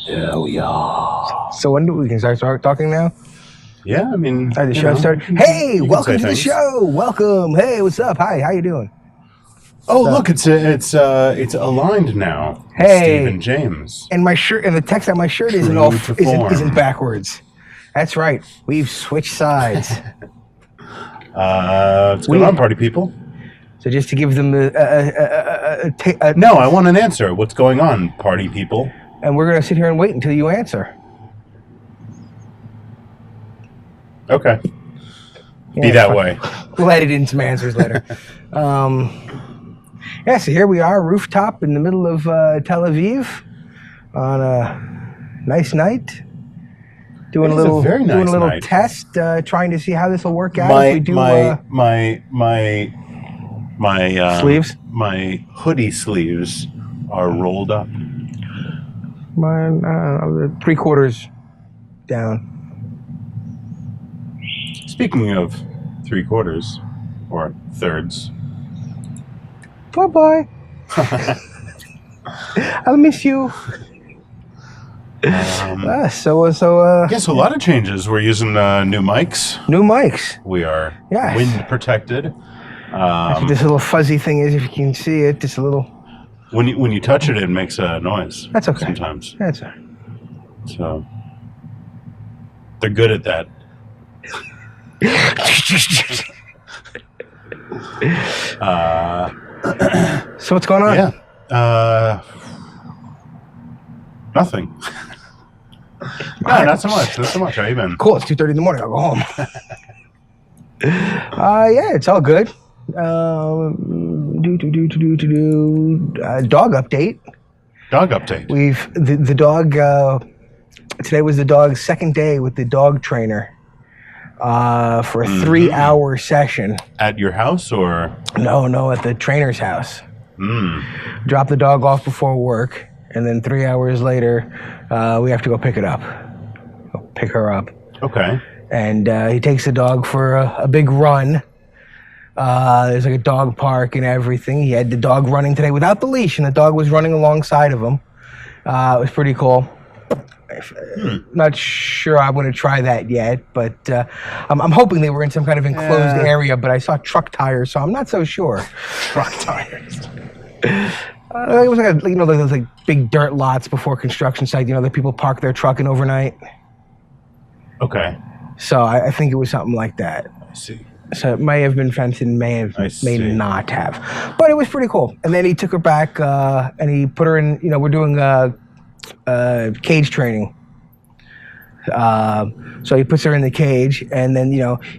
Hell yeah. So when do we can start talking now? Yeah, I mean... The show started. Hey, welcome to the show. Welcome. Hey, what's up? Hi, how you doing? Oh, look, it's aligned now. Hey. Steve and James. And my shirt, and the text on my shirt isn't backwards. That's right. We've switched sides. What's going on, party people? So just to give them No, I want an answer. What's going on, party people? And we're going to sit here and wait until you answer. Okay. Yeah, Be that way. We'll edit in some answers later. Yeah, so here we are, rooftop in the middle of Tel Aviv on a nice night. Doing a little test, trying to see how this will work out. If we do, my sleeves. My hoodie sleeves are rolled up. Mine, 3/4 down. Speaking of 3/4 or thirds. Bye-bye. I'll miss you. So I guess a lot of changes. We're using new mics. New mics. We are wind protected. That's what this little fuzzy thing is, if you can see it. Just a little. When you touch it, it makes a noise. That's okay. Sometimes. That's all right. So they're good at that. So what's going on? Yeah. Nothing. No, not so much. Not so much. How you been? Cool. It's 2:30 in the morning. I'll go home. Yeah, it's all good. Dog update. Dog update. The dog. Today was the dog's second day with the dog trainer. For a 3-hour session. At your house or? No, at the trainer's house. Drop the dog off before work, and then 3 hours later, we have to go pick it up. Go pick her up. Okay. And he takes the dog for a big run. There's like a dog park and everything. He had the dog running today without the leash, and the dog was running alongside of him. It was pretty cool. Not sure I'm going to try that yet, but I'm hoping they were in some kind of enclosed area, but I saw truck tires, so I'm not so sure. Truck tires. It was like those like big dirt lots before construction site, that people park their truck in overnight. Okay. So I think it was something like that. I see. So it may have been fenced and may not have. But it was pretty cool. And then he took her back and he put her in, we're doing cage training. So he puts her in the cage, and then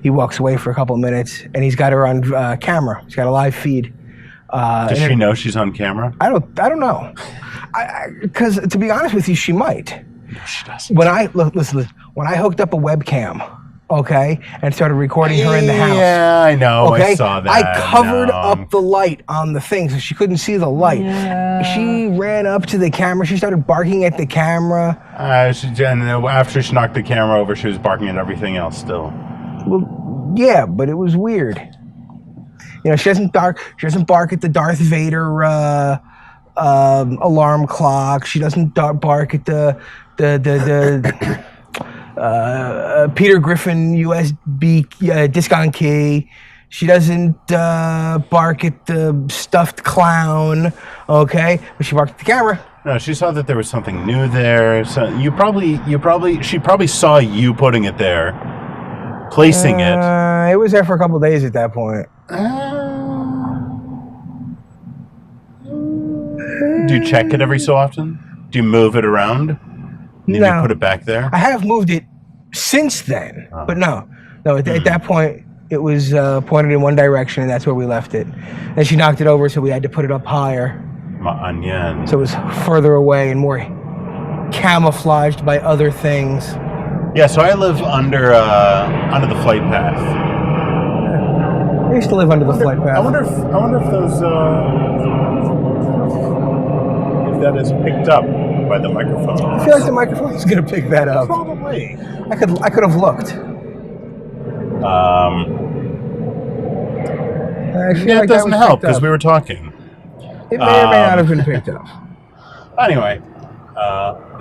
he walks away for a couple of minutes, and he's got her on camera. He's got a live feed. Does she know she's on camera? I don't know, because to be honest with you, she might. No, she doesn't. Listen, when I hooked up a webcam, okay, and started recording her in the house. Yeah, I know. Okay? I saw that. I covered up the light on the thing so she couldn't see the light. Yeah. She ran up to the camera. She started barking at the camera. After she knocked the camera over, she was barking at everything else still. Well, yeah, but it was weird. She doesn't bark at the Darth Vader alarm clock. She doesn't bark at the Peter Griffin USB disc on key. She doesn't bark at the stuffed clown, okay? But she barked at the camera. No, she saw that there was something new there. So she probably saw you putting it there, placing it. It was there for a couple of days at that point. Do you check it every so often? Do you move it around? Need to put it back there? I have moved it since then, but no. At that point, it was pointed in one direction, and that's where we left it. And she knocked it over, so we had to put it up higher. So it was further away and more camouflaged by other things. Yeah, so I live under the flight path. I used to live under the flight path. I wonder if those if that is picked up by the microphone. I feel like the microphone is going to pick that up. Probably. I could have looked. It doesn't help because we were talking. It may or may not have been picked up. Anyway,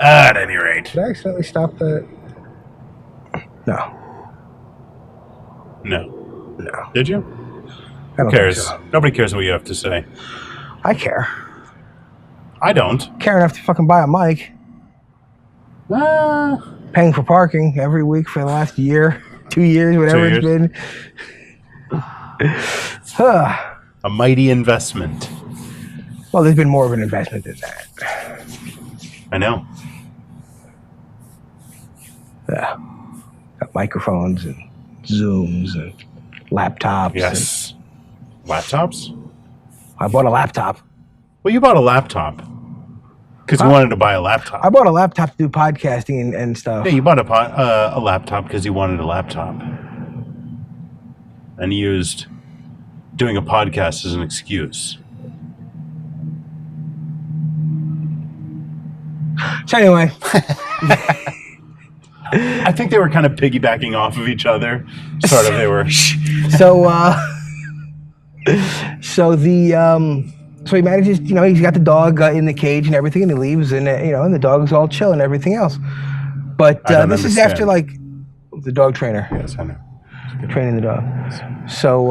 At any rate. Did I accidentally stop that? No. No. No. Did you? I Who don't cares? think so. Nobody cares what you have to say. I care. I don't. Care enough to fucking buy a mic. Paying for parking every week for the last year, 2 years, whatever it's been. A mighty investment. Well, there's been more of an investment than that. I know. Yeah. Got microphones and Zooms and laptops. Yes. Laptops? I bought a laptop. Well, you bought a laptop. Because you wanted to buy a laptop. I bought a laptop to do podcasting and stuff. Yeah, you bought a laptop because you wanted a laptop. And used doing a podcast as an excuse. So anyway. I think they were kind of piggybacking off of each other. Sort of, they were. So he manages, he's got the dog in the cage and everything, and he leaves, and and the dog's all chill and everything else. But this is after like the dog trainer. Yes, I know. Training the dog. So,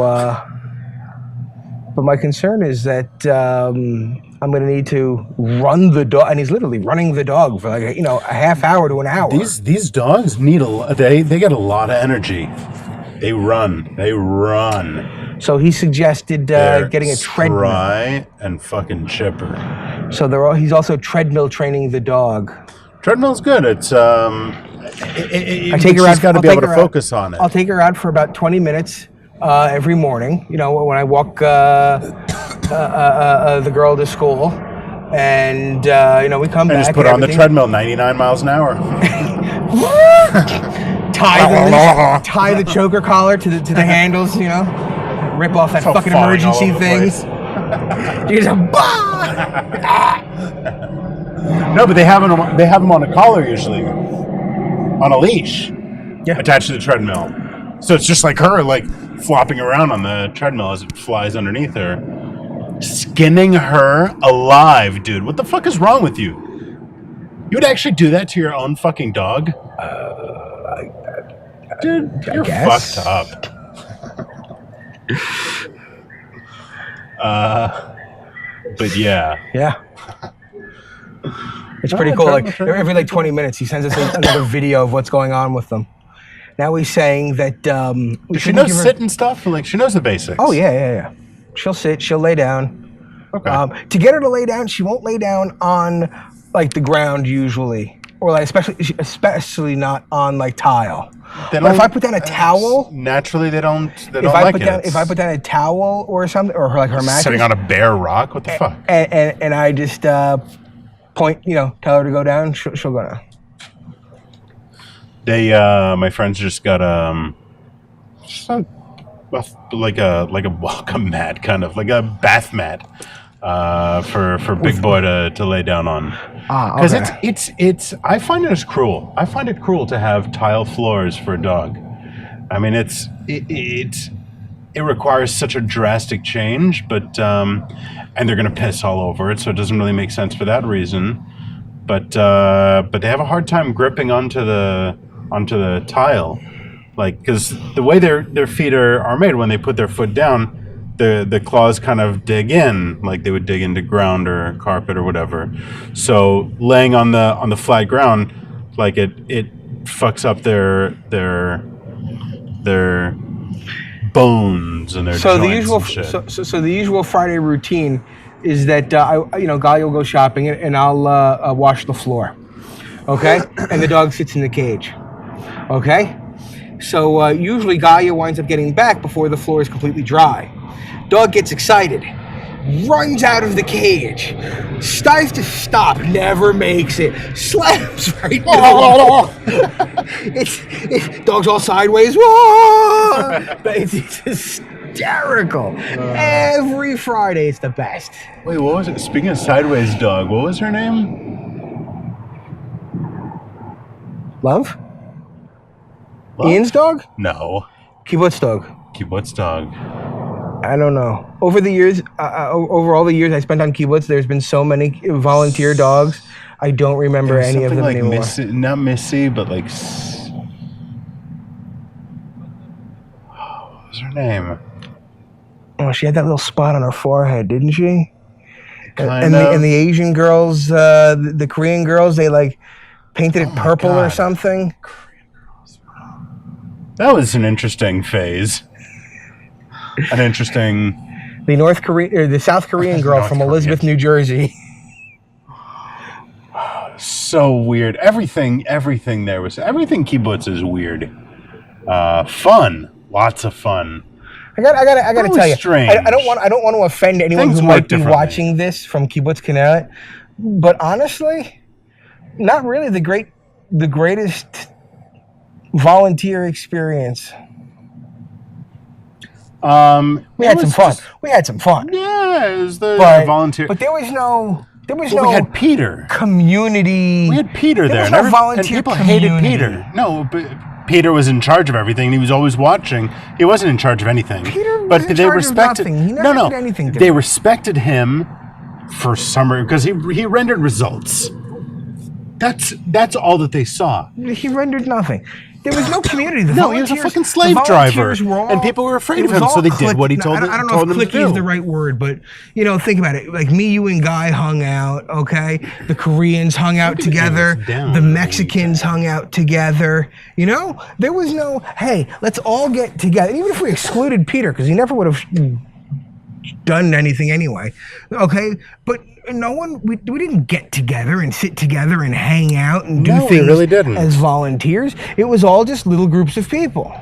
but my concern is that I'm going to need to run the dog, and he's literally running the dog for like a half hour to an hour. These dogs need they get a lot of energy. They run. So he suggested getting a treadmill. Dry and fucking chipper. So he's also treadmill training the dog. Treadmill's good. It's I take her out. She's got to be able to focus on it. I'll take her out for about 20 minutes every morning. When I walk the girl to school, and we come back. Just put on the treadmill 99 miles an hour. tie the choker collar to the handles. Rip off that fucking emergency thing. You just No, but they have them on a collar usually, on a leash, attached to the treadmill. So it's just like her, like flopping around on the treadmill as it flies underneath her, skinning her alive, dude. What the fuck is wrong with you? You would actually do that to your own fucking dog? Dude, you're fucked up. But yeah. It's pretty cool. Like every 20 minutes, he sends us another video of what's going on with them. Now he's saying that does she know sit and stuff? Like she knows the basics. Oh yeah. She'll sit. She'll lay down. Okay. To get her to lay down, she won't lay down on like the ground usually, or like especially not on like tile. But if I put down a towel, naturally they don't If I put down a towel or something, or like her mattress, sitting on a bare rock, what the fuck? And I just point, tell her to go down, she'll go down. My friends just got like a welcome mat, kind of like a bath mat, for Big Boy to lay down on. Because it's I find it as cruel. I find it cruel to have tile floors for a dog. I mean, it requires such a drastic change, but and they're gonna piss all over it, so it doesn't really make sense for that reason. But they have a hard time gripping onto the tile, like, because the way their feet are made, when they put their foot down, the claws kind of dig in, like they would dig into ground or carpet or whatever. So laying on the flat ground, like it fucks up their bones and their joints and shit. So the usual Friday routine is that Guy will go shopping and I'll wash the floor, okay, and the dog sits in the cage, okay. So usually Gaia winds up getting back before the floor is completely dry. Dog gets excited, runs out of the cage, strives to stop, never makes it, slams right into the wall. Dog's all sideways. Whoa! But it's hysterical. Every Friday, it's the best. Wait, what was it? Speaking of sideways dog, what was her name? Love? Ian's dog? No. Kibbutz dog. Kibbutz dog. I don't know. Over the years, over all the years I spent on kibbutz, there's been so many volunteer dogs. I don't remember any of something them like anymore. Missy, not Missy, but like what was her name? Oh, she had that little spot on her forehead, didn't she? Kind And the Asian girls, the Korean girls, they like painted it purple or God. something. That was an interesting phase. An interesting. The South Korean girl from Elizabeth, New Jersey. So weird. Everything there was. Everything kibbutz is weird. Fun. Lots of fun. I gotta tell you, strange. I don't want to offend anyone Things who work might be differently. watching this from Kibbutz K'neret, but honestly, not really the greatest volunteer experience. We had some fun. We had some fun. Yeah, it was the But volunteer. But there was no we had Peter. community. We had Peter there, was no volunteer and people hated community. Peter. No, but Peter was in charge of everything. And he was always watching. He wasn't in charge of anything. Peter but was in they charge of respected. nothing. He never no, did anything they different. respected him for summer because he rendered results. That's all that they saw. He rendered nothing. There was no community. The No, he was a volunteers- fucking slave the driver, volunteers were all- and people were afraid it of was him, so all they did what he told I don't know told if them to clicky is do. the right word, but think about it. Like me, you, and Guy hung out. Okay, the Koreans hung out together. down The the Mexicans hung out together. There was no, hey, let's all get together. Even if we excluded Peter, because he never would have done anything anyway. Okay, but no one, we didn't get together and sit together and hang out and do No, we things really didn't. as volunteers. It was all just little groups of people.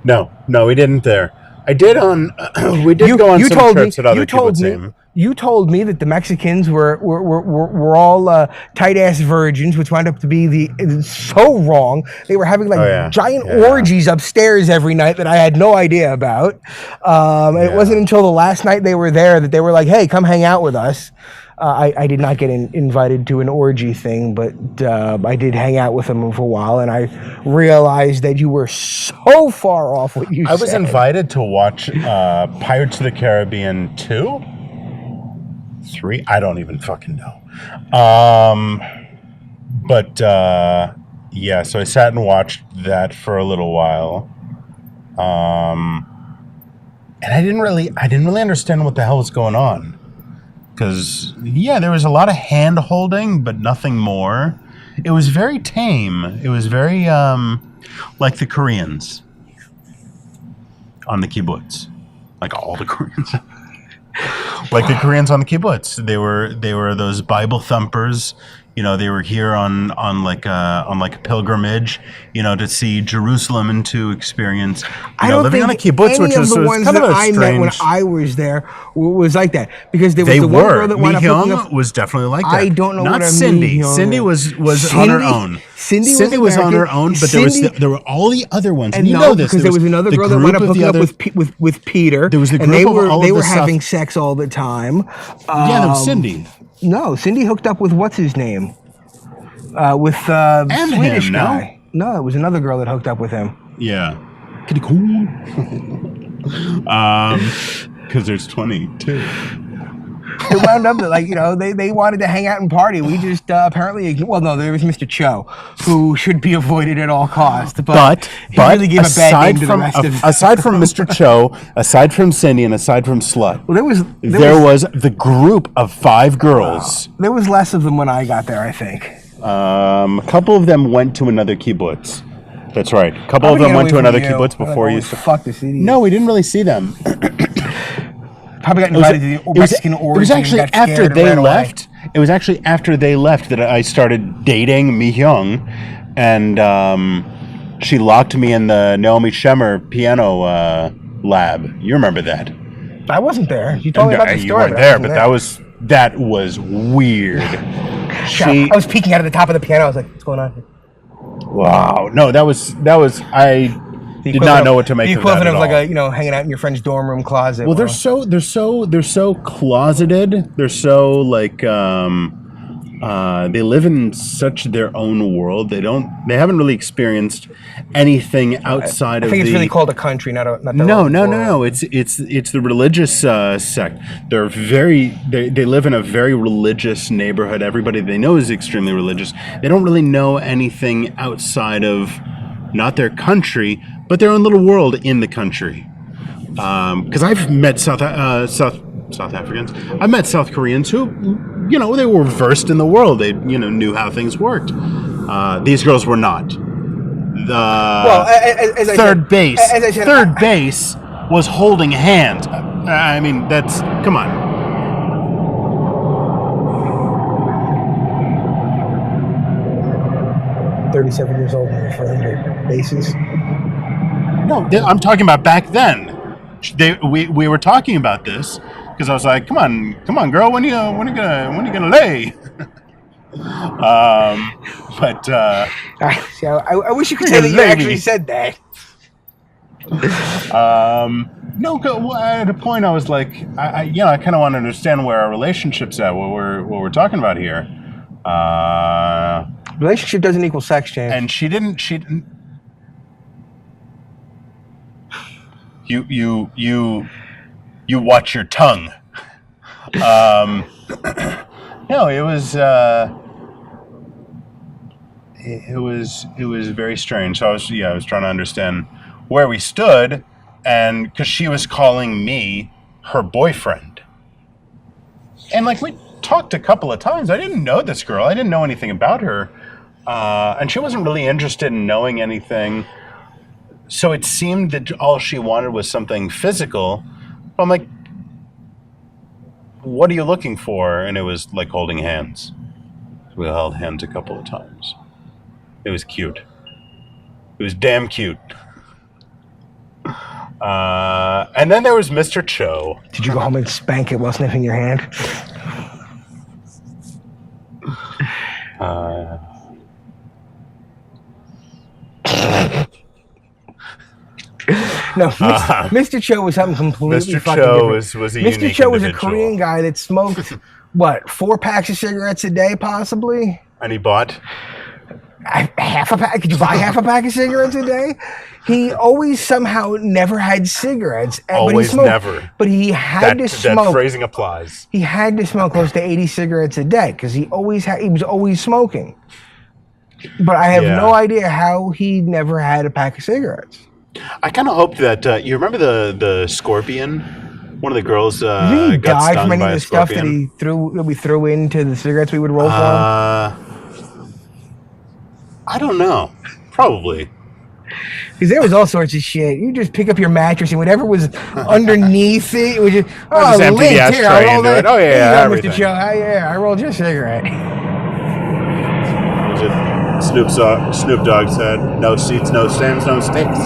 No, we didn't there. I did on. We did go on some trips at other kibbutzim. You told me that the Mexicans were all tight ass virgins, which wound up to be so wrong. They were having giant orgies upstairs every night that I had no idea about. It wasn't until the last night they were there that they were like, "Hey, come hang out with us." I did not get invited to an orgy thing, but I did hang out with them for a while, and I realized that you were so far off what you said. I was invited to watch Pirates of the Caribbean 2? 3? I don't even fucking know. So I sat and watched that for a little while. And I didn't really understand what the hell was going on. Because, there was a lot of hand-holding, but nothing more. It was very tame. It was very, like the Koreans on the kibbutz. Like all the Koreans. Like the Koreans on the kibbutz. They were those Bible thumpers. They were here on like a pilgrimage, to see Jerusalem and to experience, living on a kibbutz, any which of was the ones kind that of a I met when strange. I was there was like that, because there was They the one were. girl that wound up hooking Mi-hyung up. was definitely like that. I don't know Not what a Cindy. Mi-hyung Cindy is. was on her own. Cindy was on her own, but there were all the other ones. And you know this because there was another the girl that group wound up of the hooking up other- with Peter. There was the and they group of were all they of were the having stuff- sex all the time. Yeah, there was Cindy. No, Cindy hooked up with what's his name? With And Swedish him, guy. No, it was another girl that hooked up with him. Yeah. Pretty cool. Because there's 22. It wound up that they wanted to hang out and party. We just apparently there was Mr. Cho, who should be avoided at all costs. But he really gave a bad name to the rest of. aside from Mr. Cho, aside from Cindy, and aside from Slut, Well, there was the group of 5 girls. There was less of them when I got there, I think. A couple of them went to another kibbutz. That's right. A couple of Probably them get went to away from another you. kibbutz before Like, you. oh, fuck this idiot. No, we didn't really see them. Probably got invited to the Mexican orgy. It was actually and got after scared and they ran away. left. It was actually after they left that I started dating Mi-hyung, and she locked me in the Naomi Shemer piano lab. You remember that? I wasn't there. You told me about the story. You weren't but I there, wasn't but that was weird. I was peeking out of the top of the piano. I was like, "What's going on?" Wow. No, that was. I The did not equivalent know what to make the of that equivalent at of like all. hanging out in your friend's dorm room closet. Well, they're so closeted. They're so They live in such their own world. They haven't really experienced anything outside of I think it's the. really called a country, not their No, own no, world. no, no. It's the religious sect. They live in a very religious neighborhood. Everybody they know is extremely religious. They don't really know anything outside of not their country, but their own little world in the country. Because I've met South Africans. I've met South Koreans who, they were versed in the world. They, knew how things worked. These girls were not. As I Third said, base was holding hands. I mean, that's come on. 37 years old and referring to bases. No, I'm talking about back then. We were talking about this because I was like, come on, girl, when you gonna lay? I wish you could say that you actually said that. No, at a point I was like, I kind of want to understand where our relationship's at, what we're talking about here. Relationship doesn't equal sex change. And she didn't. You watch your tongue. No, it was very strange. So I was trying to understand where we stood, and because she was calling me her boyfriend, and like we talked a couple of times. I didn't know this girl. I didn't know anything about her, and she wasn't really interested in knowing anything. So it seemed that all she wanted was something physical. I'm like, what are you looking for? And it was like holding hands. We held hands a couple of times. It was cute. It was damn cute. And then there was Mr. Cho. Did you go home and spank it while sniffing your hand? No, Mr. Cho was something completely Mr. fucking Cho different. was a Mr. unique Cho was a individual. Korean guy that smoked, 4 packs of cigarettes a day, possibly? And he bought? Half a pack? Could you buy half a pack of cigarettes a day? He always somehow never had cigarettes. But Always he smoked, never. But he had to That smoke. phrasing applies. He had to smoke close to 80 cigarettes a day because he was always smoking. But I have no idea how he never had a pack of cigarettes. I kind of hope that you remember the scorpion. One of the girls Did he got die stung from any by of a the stuff that scorpion. we threw into the cigarettes we would roll for? I don't know. Probably. Because there was all sorts of shit. You just pick up your mattress and whatever was underneath it was just, Just empty the Link, ashtray here, I rolled into it. Oh, yeah, Here you go, everything. Mr. Cho. I rolled your cigarette. Was it Snoop Dogg said, "No seats, no stands, no stakes."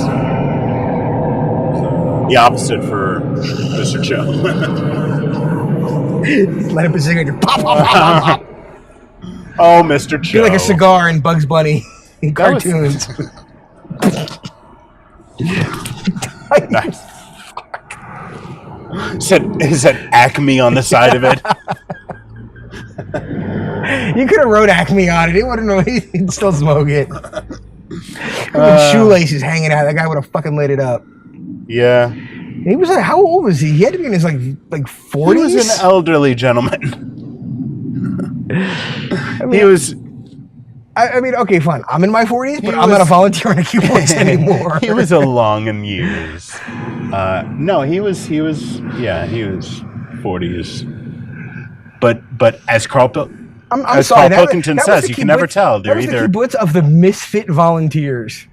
The opposite for Mr. Cho. Let up a cigarette. Just pop, pop, pop, pop, pop. Oh, Mr. Cho. You're like a cigar in Bugs Bunny in That was- cartoons. Nice. Said Acme on the side of it. You could have wrote Acme on it. He wouldn't know. He'd still smoke it. With shoelaces hanging out. That guy would have fucking lit it up. Yeah. He was like, how old was he? He had to be in his like 40s. He was an elderly gentleman. I mean, He was. I mean, okay, fine. I'm in my 40s, but He I'm not a was- volunteer in a kibbutz anymore. He was along in years. No, he was 40s. But as Carl I'm sorry. Carl Pilkington was says, the you can never tell. That They're was either the kibbutz of the misfit volunteers.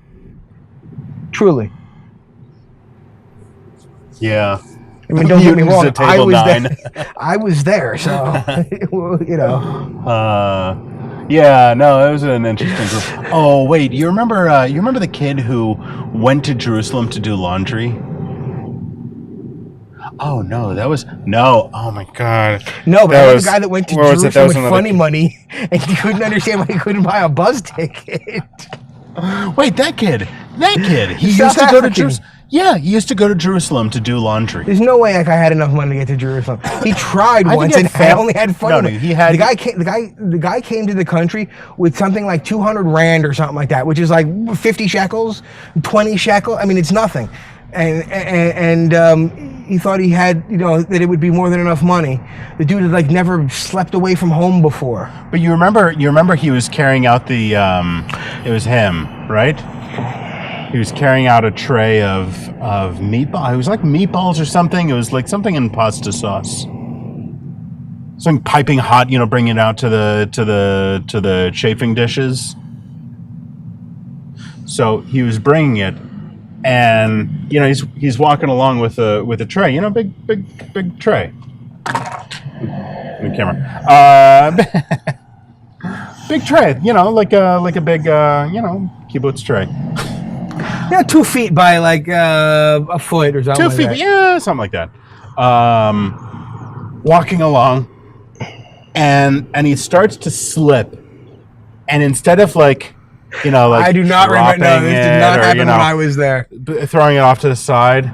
Truly. yeah. I mean, don't get me Mutants wrong. at table 9. I was there, so you know. Yeah, no, it was an interesting group. Oh wait, you remember the kid who went to Jerusalem to do laundry? Oh no, oh my god. No, but That I was was- the guy that went to where was it? That Jerusalem was with another funny kid. money, and he couldn't understand why he couldn't buy a bus ticket. Wait, that kid. He South used to go to African. Jerusalem. Yeah, he used to go to Jerusalem to do laundry. There's no way that guy had enough money to get to Jerusalem. He tried I once think and he had only had fun. No, with no, it. he had- the guy came to the country with something like 200 rand or something like that, which is like 50 shekels, 20 shekels. I mean, it's nothing. And he thought he had, that it would be more than enough money. The dude had like never slept away from home before. But you remember he was carrying out the it was him, right? He was carrying out a tray of meatball. It was like meatballs or something. It was like something in pasta sauce. Something piping hot, bringing it out to the chafing dishes. So he was bringing it, and he's walking along with a tray. Big tray. The camera. Big tray. Like a big kibbutz tray. 2 feet by like a foot or something. 2 feet, like that. yeah, something like that. Walking along, and he starts to slip, and instead of like I do not remember. No, this did not happen when I was there. Throwing it off to the side.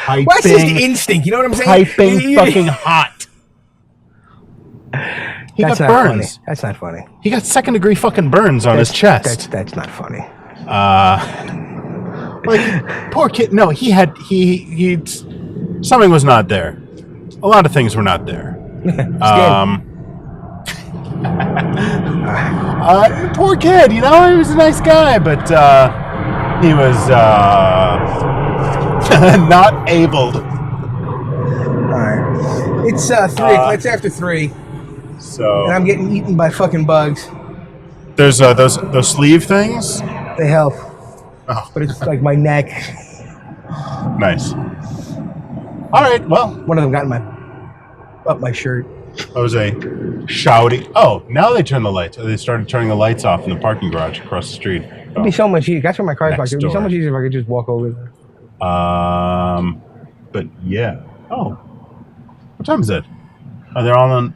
Well, that's just instinct. You know what I'm saying? Piping fucking hot. He That's got not burns. funny. That's not funny. He got second-degree fucking burns on his chest. That's not funny. Like, poor kid. No, he something was not there. A lot of things were not there. Poor kid. He was a nice guy, but he was not abled. All right. It's 3. It's after 3. So And I'm getting eaten by fucking bugs. there's those sleeve things. They help. Oh, But it's like my neck. nice. All right. Well, One of them got up my shirt. that was a shouty. Oh, now they turn the lights. They started turning the lights off in the parking garage across the street. It'd be so much easier. That's where my car's parked. It'd be so door. much easier if I could just walk over there. But yeah. Oh, what time is it? Are they all on?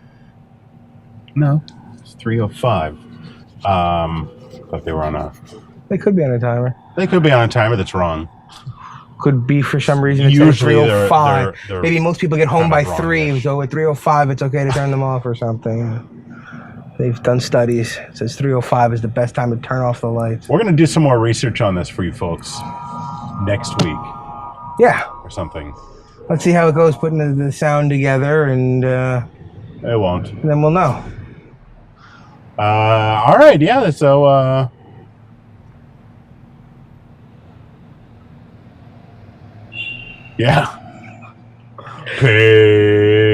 No, it's 3:05. Thought they were on a. They could be on a timer. They could be on a timer that's wrong. Could be for some reason it's Usually they're- 3:05. they're Maybe most people get home kind by of wrong, 3, yeah. so at 3:05 it's okay to turn them off or something. They've done studies. It says 3:05 is the best time to turn off the lights. We're gonna do some more research on this for you folks next week Yeah. or something. Let's see how it goes putting the sound together, and It won't. then we'll know. All right. Yeah. So. Yeah. Peace.